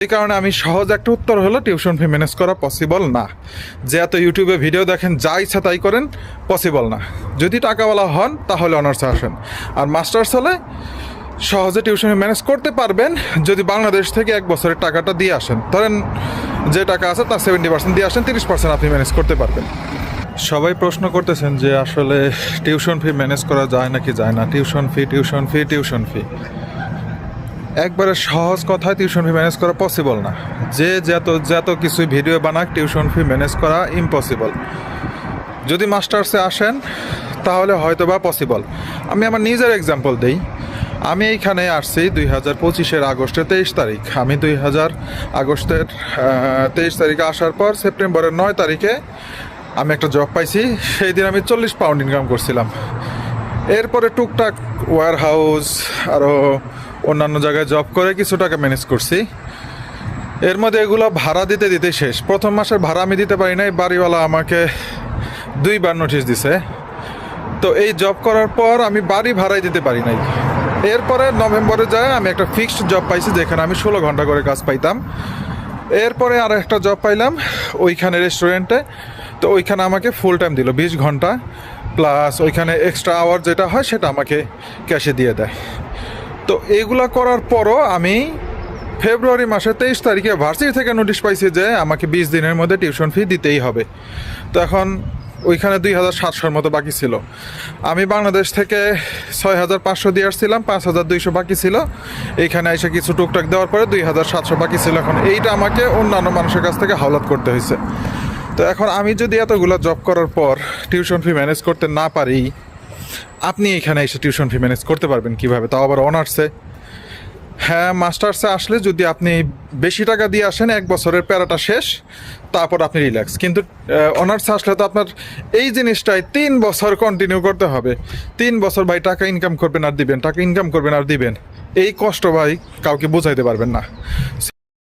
এই কারণে আমি সহজ একটা উত্তর হলো টিউশন ফি ম্যানেজ করা পসিবল না। যে এত ইউটিউবে ভিডিও দেখেন যা ইচ্ছা তাই করেন, পসিবল না। যদি টাকাওয়ালা হন তাহলে অনার্সে আসেন, আর মাস্টার্স হলে সহজে টিউশন ফি ম্যানেজ করতে পারবেন যদি বাংলাদেশ থেকে এক বছরের টাকাটা দিয়ে আসেন। ধরেন যে টাকা আছে তার 70% দিয়ে আসেন, 30% আপনি ম্যানেজ করতে পারবেন। সবাই প্রশ্ন করতেছেন যে আসলে টিউশন ফি ম্যানেজ করা যায় নাকি যায় না। টিউশন ফি একবারে সহজ কথায় টিউশন ফি ম্যানেজ করা পসিবল না। যে যত কিছু ভিডিও বানাক, টিউশন ফি ম্যানেজ করা ইম্পসিবল। যদি মাস্টার্সে আসেন তাহলে হয়তো বা পসিবল। আমি আমার নিজের এক্সাম্পল দিই। আমি এইখানে আসছি 2025 আগস্টের 23 তারিখ। আমি 2000 আগস্টের 23 তারিখে আসার পর সেপ্টেম্বরের 9 তারিখে আমি একটা জব পাইছি। সেই দিন আমি 40 পাউন্ড ইনকাম করছিলাম। এরপরে টুকটাক ওয়্যার হাউস আরও অন্যান্য জায়গায় জব করে কিছু টাকা ম্যানেজ করছি। এর মধ্যে এগুলো ভাড়া দিতে দিতে শেষ। প্রথম মাসের ভাড়া আমি দিতে পারি নাই, বাড়িওয়ালা আমাকে 2বার নোটিশ দিছে। তো এই জব করার পর আমি বাড়ি ভাড়াই দিতে পারি নাই। এরপরে নভেম্বরে যায় আমি একটা ফিক্সড জব পাইছি, যেখানে আমি 16 ঘন্টা করে কাজ পাইতাম। এরপরে আর একটা জব পাইলাম ওইখানে রেস্টুরেন্টে। তো ওইখানে আমাকে ফুল টাইম দিল, 20 ঘন্টা প্লাস ওইখানে এক্সট্রা আওয়ার যেটা হয় সেটা আমাকে ক্যাশে দিয়ে দেয়। তো এইগুলা করার পরও আমি ফেব্রুয়ারি মাসের 23 তারিখে ভার্সিটি থেকে নোটিশ পাইছি যে আমাকে 20 দিনের মধ্যে টিউশন ফি দিতেই হবে। তো এখন ওইখানে 2700 মতো বাকি ছিল। আমি বাংলাদেশ থেকে 6500 দিয়ে আসছিলাম, 5200 বাকি ছিল। এইখানে এসে কিছু টুকটাক দেওয়ার পরে 2700 বাকি ছিল। এখন এইটা আমাকে অন্যান্য মানুষের কাছ থেকে হাওলাত করতে হয়েছে। তো এখন আমি যদি এতগুলো জব করার পর টিউশন ফি ম্যানেজ করতে না পারি, আপনি এখানে এসে টিউশন ফি ম্যানেজ করতে পারবেন কিভাবে, তাও আবার অনার্সে? হ্যাঁ, মাস্টার্সে আসলে যদি আপনি বেশি টাকা দিয়ে আসেন, এক বছরের প্যারাটা শেষ, তারপর আপনি রিল্যাক্স। কিন্তু অনার্সে আসলে তো আপনার এই জিনিসটাই 3 বছর কন্টিনিউ করতে হবে। 3 বছর ভাই টাকা ইনকাম করবেন আর দিবেন, টাকা ইনকাম করবেন আর দিবেন। এই কষ্ট ভাই কাউকে বোঝাইতে পারবেন না।